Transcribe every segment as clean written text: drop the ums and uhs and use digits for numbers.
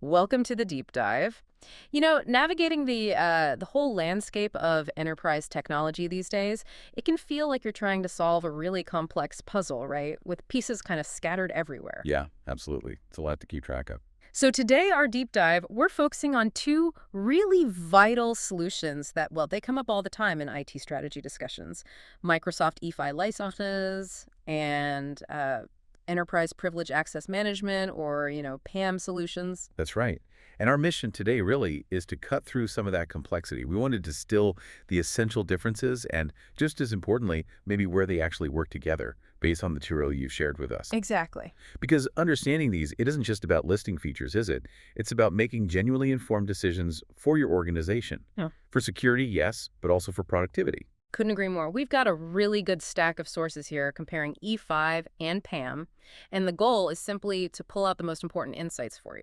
Welcome to the deep dive. Navigating the whole landscape of enterprise technology these days, it can feel like you're trying to solve a really complex puzzle, right? With pieces kind of scattered everywhere. Yeah, absolutely. It's a lot to keep track of. So today, our deep dive, we're focusing on two really vital solutions that, well, they come up all the time in IT strategy discussions. Microsoft E5 licenses and enterprise privilege access management or, PAM solutions. That's right. And our mission today really is to cut through some of that complexity. We want to distill the essential differences and, just as importantly, maybe where they actually work together based on the material you've shared with us. Exactly. Because understanding these, it isn't just about listing features, is it? It's about making genuinely informed decisions for your organization. Yeah. For security, yes, but also for productivity. Couldn't agree more. We've got a really good stack of sources here comparing E5 and PAM, and the goal is simply to pull out the most important insights for you.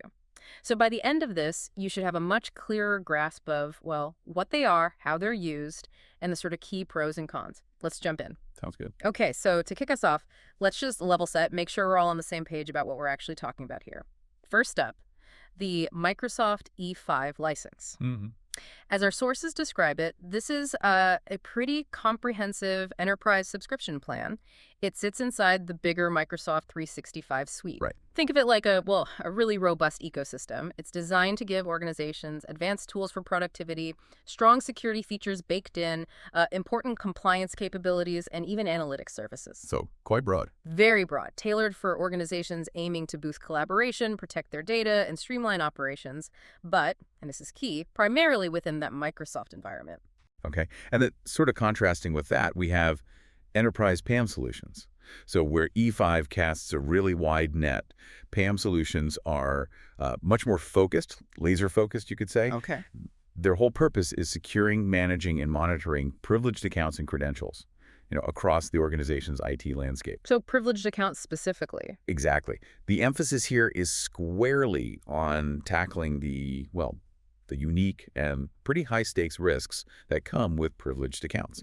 So by the end of this, you should have a much clearer grasp of, well, what they are, how they're used, and the sort of key pros and cons. Let's jump in. Sounds good. Okay, so to kick us off, let's just level set, make sure we're all on the same page about what we're actually talking about here. First up, the Microsoft E5 license. As our sources describe it, this is a pretty comprehensive enterprise subscription plan. It sits inside the bigger Microsoft 365 suite. Right. Think of it like a really robust ecosystem. It's designed to give organizations advanced tools for productivity, strong security features baked in, important compliance capabilities, and even analytics services. So, quite broad. Very broad, tailored for organizations aiming to boost collaboration, protect their data, and streamline operations, but, and this is key, primarily within that Microsoft environment. Okay. And that sort of contrasting with that, we have enterprise PAM solutions. So where E5 casts a really wide net, PAM solutions are much more focused, laser focused, you could say. Okay. Their whole purpose is securing, managing, and monitoring privileged accounts and credentials, across the organization's IT landscape. So privileged accounts specifically. Exactly. The emphasis here is squarely on tackling the unique and pretty high-stakes risks that come with privileged accounts.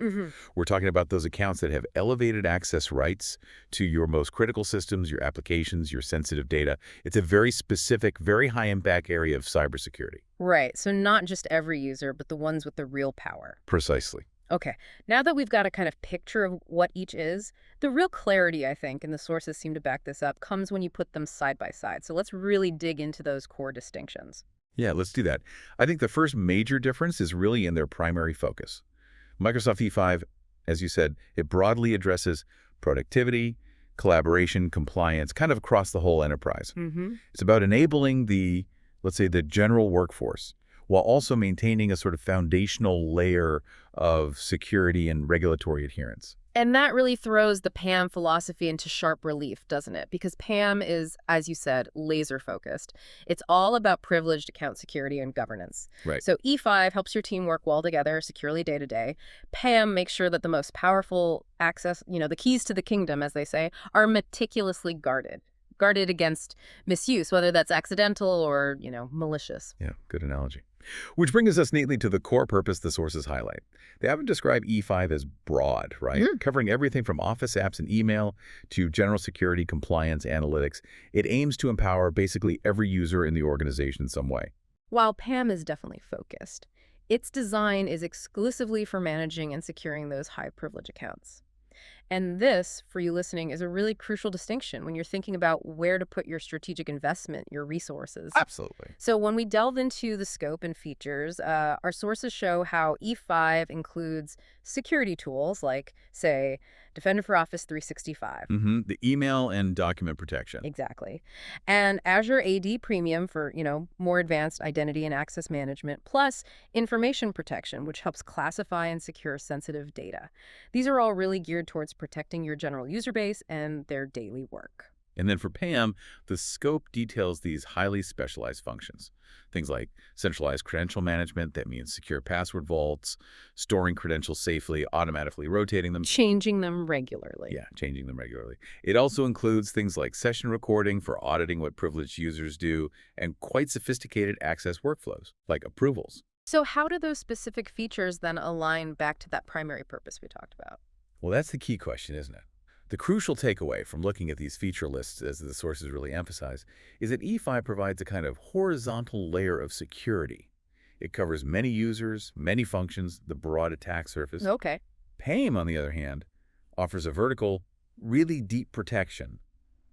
We're talking about those accounts that have elevated access rights to your most critical systems, your applications, your sensitive data. It's a very specific, very high-impact area of cybersecurity. Right. So not just every user, but the ones with the real power. Precisely. Okay. Now that we've got a kind of picture of what each is, the real clarity, I think, and the sources seem to back this up, comes when you put them side by side. So let's really dig into those core distinctions. Yeah, let's do that. I think the first major difference is really in their primary focus. Microsoft E5, as you said, it broadly addresses productivity, collaboration, compliance, kind of across the whole enterprise. It's about enabling let's say, the general workforce, while also maintaining a sort of foundational layer of security and regulatory adherence. And that really throws the PAM philosophy into sharp relief, doesn't it? Because PAM is, as you said, laser-focused. It's all about privileged account security and governance. Right. So E5 helps your team work well together securely day to day. PAM makes sure that the most powerful access, the keys to the kingdom, as they say, are meticulously guarded against misuse, whether that's accidental or, malicious. Yeah, good analogy. Which brings us neatly to the core purpose the sources highlight. They haven't described E5 as broad, right? Covering everything from Office apps and email to general security, compliance, analytics. It aims to empower basically every user in the organization in some way. While PAM is definitely focused, its design is exclusively for managing and securing those high privilege accounts. And this, for you listening, is a really crucial distinction when you're thinking about where to put your strategic investment, your resources. Absolutely. So when we delve into the scope and features, our sources show how E5 includes security tools like, say, Defender for Office 365. The email and document protection. Exactly. And Azure AD Premium for, more advanced identity and access management, plus information protection, which helps classify and secure sensitive data. These are all really geared towards protecting your general user base and their daily work. And then for PAM, the scope details these highly specialized functions. Things like centralized credential management, that means secure password vaults, storing credentials safely, automatically rotating them. Changing them regularly. Yeah, changing them regularly. It also includes things like session recording for auditing what privileged users do, and quite sophisticated access workflows, like approvals. So how do those specific features then align back to that primary purpose we talked about? Well, that's the key question, isn't it? The crucial takeaway from looking at these feature lists, as the sources really emphasize, is that E5 provides a kind of horizontal layer of security. It covers many users, many functions, the broad attack surface. Okay. PAM, on the other hand, offers a vertical, really deep protection,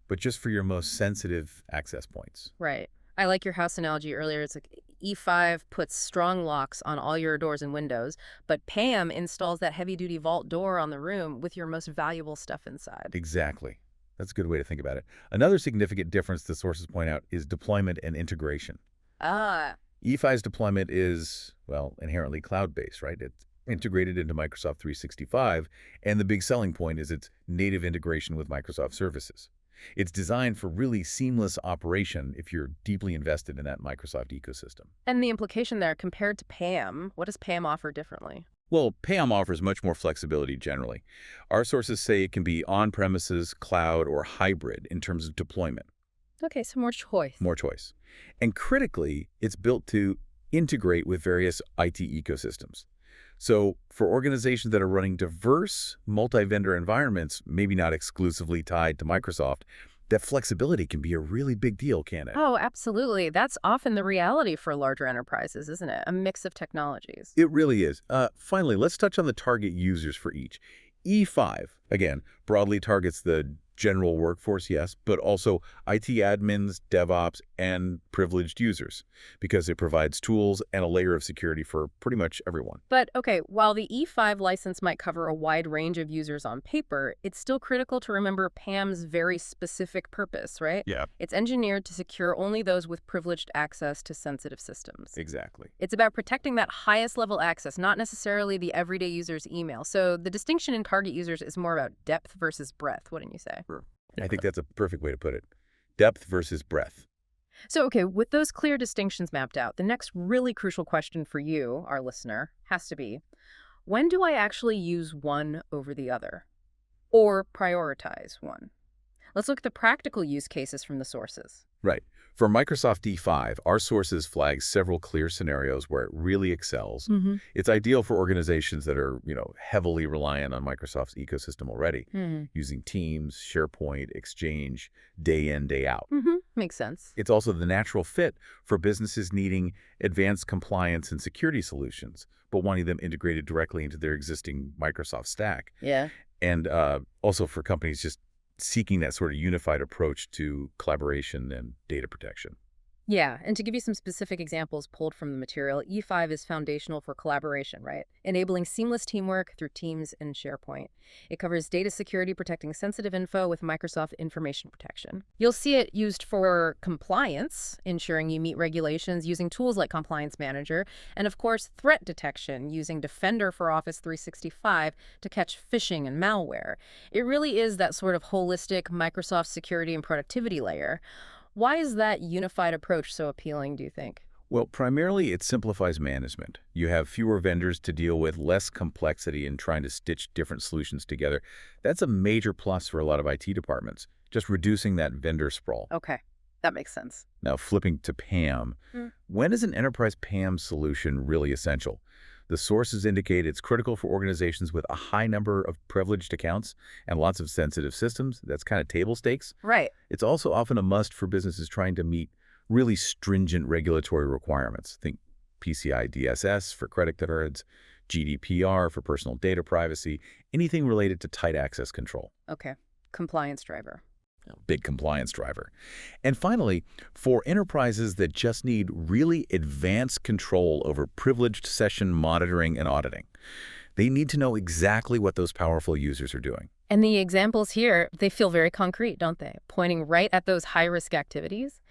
but just for your most sensitive access points. Right. I like your house analogy earlier. It's like E5 puts strong locks on all your doors and windows, but PAM installs that heavy-duty vault door on the room with your most valuable stuff inside. Exactly. That's a good way to think about it. Another significant difference the sources point out is deployment and integration. E5's deployment is, well, inherently cloud-based, right? It's integrated into Microsoft 365, and the big selling point is its native integration with Microsoft services. It's designed for really seamless operation if you're deeply invested in that Microsoft ecosystem. And the implication there, compared to PAM, what does PAM offer differently? Well, PAM offers much more flexibility generally. Our sources say it can be on-premises, cloud, or hybrid in terms of deployment. Okay, so more choice. More choice. And critically, it's built to integrate with various IT ecosystems. So for organizations that are running diverse multi-vendor environments, maybe not exclusively tied to Microsoft, that flexibility can be a really big deal, can't it? Oh, absolutely. That's often the reality for larger enterprises, isn't it? A mix of technologies. It really is. Finally, let's touch on the target users for each. E5, again, broadly targets the general workforce, yes, but also IT admins, DevOps, and privileged users, because it provides tools and a layer of security for pretty much everyone. But, okay, while the E5 license might cover a wide range of users on paper, it's still critical to remember PAM's very specific purpose, right? Yeah. It's engineered to secure only those with privileged access to sensitive systems. Exactly. It's about protecting that highest level access, not necessarily the everyday user's email. So the distinction in target users is more about depth versus breadth, wouldn't you say? Sure. I think that's a perfect way to put it. Depth versus breadth. So, okay, with those clear distinctions mapped out, the next really crucial question for you, our listener, has to be, when do I actually use one over the other? Or prioritize one? Let's look at the practical use cases from the sources. Right. For Microsoft E5, our sources flag several clear scenarios where it really excels. It's ideal for organizations that are, heavily reliant on Microsoft's ecosystem already, using Teams, SharePoint, Exchange, day in, day out. Makes sense. It's also the natural fit for businesses needing advanced compliance and security solutions, but wanting them integrated directly into their existing Microsoft stack. Yeah. And also for companies just seeking that sort of unified approach to collaboration and data protection. Yeah, and to give you some specific examples pulled from the material, E5 is foundational for collaboration, right? Enabling seamless teamwork through Teams and SharePoint. It covers data security, protecting sensitive info with Microsoft information protection. You'll see it used for compliance, ensuring you meet regulations using tools like Compliance Manager, and of course, threat detection using Defender for Office 365 to catch phishing and malware. It really is that sort of holistic Microsoft security and productivity layer. Why is that unified approach so appealing, do you think? Well, primarily it simplifies management. You have fewer vendors to deal with, less complexity in trying to stitch different solutions together. That's a major plus for a lot of IT departments, just reducing that vendor sprawl. Okay, that makes sense. Now, flipping to PAM, when is an enterprise PAM solution really essential? The sources indicate it's critical for organizations with a high number of privileged accounts and lots of sensitive systems. That's kind of table stakes. Right. It's also often a must for businesses trying to meet really stringent regulatory requirements. Think PCI DSS for credit cards, GDPR for personal data privacy, anything related to tight access control. Okay. Compliance driver. Big compliance driver. And finally, for enterprises that just need really advanced control over privileged session monitoring and auditing, they need to know exactly what those powerful users are doing. And the examples here, they feel very concrete, don't they? Pointing right at those high-risk activities.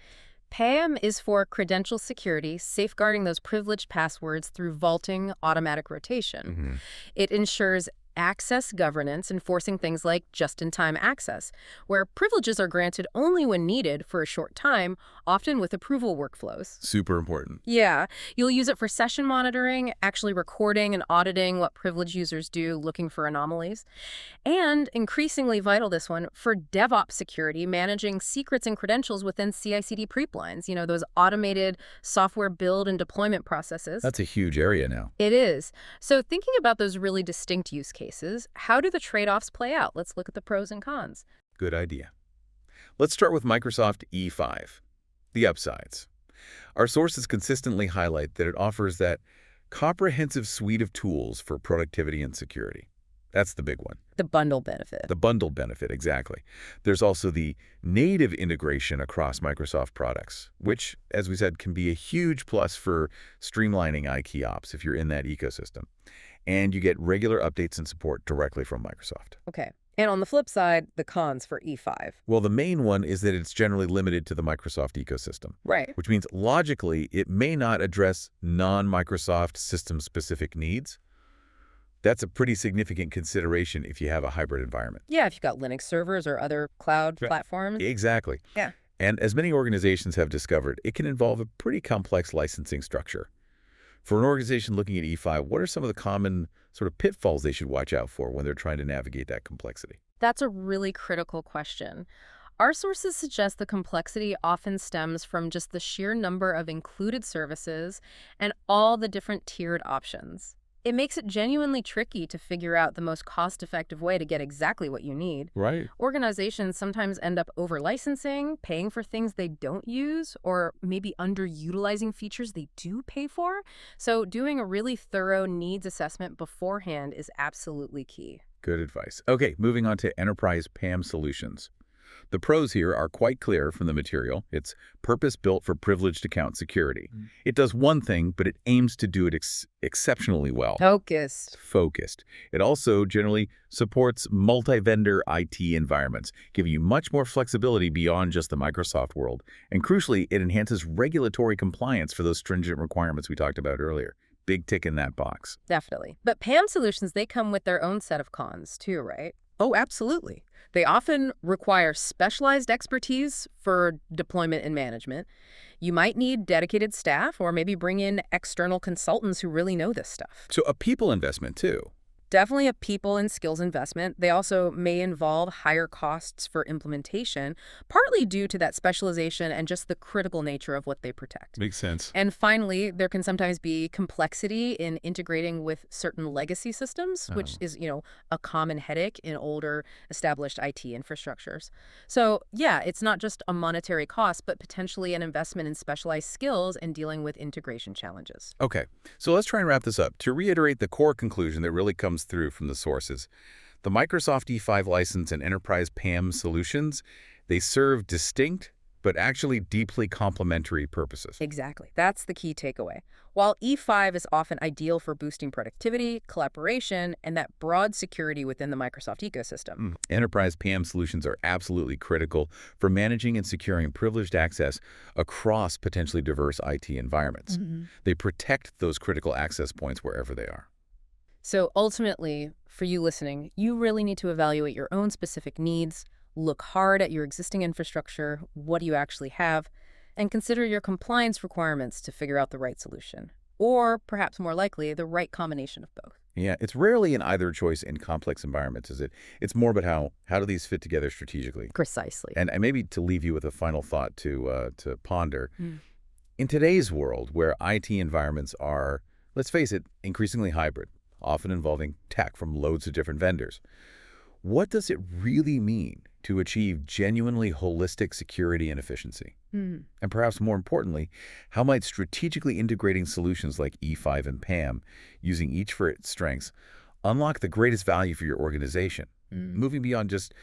PAM is for credential security, safeguarding those privileged passwords through vaulting automatic rotation. It ensures access governance, enforcing things like just-in-time access, where privileges are granted only when needed for a short time, often with approval workflows. Super important. Yeah. You'll use it for session monitoring, actually recording and auditing what privileged users do, looking for anomalies. And, increasingly vital this one, for DevOps security, managing secrets and credentials within CI/CD pipelines, those automated software build and deployment processes. That's a huge area now. It is. So thinking about those really distinct use cases, cases, how do the trade-offs play out? Let's look at the pros and cons. Good idea. Let's start with Microsoft E5, the upsides. Our sources consistently highlight that it offers that comprehensive suite of tools for productivity and security. That's the big one. The bundle benefit. The bundle benefit, exactly. There's also the native integration across Microsoft products, which, as we said, can be a huge plus for streamlining IT ops if you're in that ecosystem. And you get regular updates and support directly from Microsoft. Okay. And on the flip side, the cons for E5. Well, the main one is that it's generally limited to the Microsoft ecosystem. Right. Which means, logically, it may not address non-Microsoft system-specific needs. That's a pretty significant consideration if you have a hybrid environment. Yeah, if you've got Linux servers or other cloud platforms. Exactly. Yeah. And as many organizations have discovered, it can involve a pretty complex licensing structure. For an organization looking at E5, what are some of the common sort of pitfalls they should watch out for when they're trying to navigate that complexity? That's a really critical question. Our sources suggest the complexity often stems from just the sheer number of included services and all the different tiered options. It makes it genuinely tricky to figure out the most cost-effective way to get exactly what you need. Right. Organizations sometimes end up over-licensing, paying for things they don't use, or maybe underutilizing features they do pay for. So doing a really thorough needs assessment beforehand is absolutely key. Good advice. Okay, moving on to enterprise PAM solutions. The pros here are quite clear from the material. It's purpose-built for privileged account security. It does one thing, but it aims to do it exceptionally well. Focused. It also generally supports multi-vendor IT environments, giving you much more flexibility beyond just the Microsoft world. And crucially, it enhances regulatory compliance for those stringent requirements we talked about earlier. Big tick in that box. Definitely. But PAM solutions, they come with their own set of cons too, right? Oh, absolutely. They often require specialized expertise for deployment and management. You might need dedicated staff or maybe bring in external consultants who really know this stuff. So a people investment, too. Definitely a people and skills investment. They also may involve higher costs for implementation, partly due to that specialization and just the critical nature of what they protect. Makes sense. And finally, there can sometimes be complexity in integrating with certain legacy systems, which is, a common headache in older established IT infrastructures. So yeah, it's not just a monetary cost, but potentially an investment in specialized skills and dealing with integration challenges. Okay, so let's try and wrap this up. To reiterate the core conclusion that really comes through from the sources, the Microsoft E5 license and enterprise PAM solutions, they serve distinct but actually deeply complementary purposes. Exactly. That's the key takeaway. While E5 is often ideal for boosting productivity, collaboration, and that broad security within the Microsoft ecosystem. Enterprise PAM solutions are absolutely critical for managing and securing privileged access across potentially diverse IT environments. They protect those critical access points wherever they are. So ultimately, for you listening, you really need to evaluate your own specific needs, look hard at your existing infrastructure, what do you actually have, and consider your compliance requirements to figure out the right solution. Or, perhaps more likely, the right combination of both. Yeah, it's rarely an either choice in complex environments, is it? It's more about how do these fit together strategically. Precisely. And maybe to leave you with a final thought to ponder. In today's world where IT environments are, let's face it, increasingly hybrid, often involving tech from loads of different vendors, what does it really mean to achieve genuinely holistic security and efficiency? And perhaps more importantly, how might strategically integrating solutions like E5 and PAM, using each for its strengths, unlock the greatest value for your organization, moving beyond just,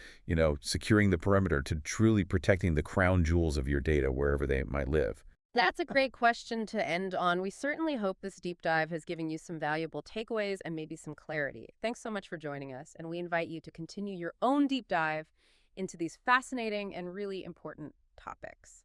securing the perimeter to truly protecting the crown jewels of your data wherever they might live? That's a great question to end on. We certainly hope this deep dive has given you some valuable takeaways and maybe some clarity. Thanks so much for joining us, and we invite you to continue your own deep dive into these fascinating and really important topics.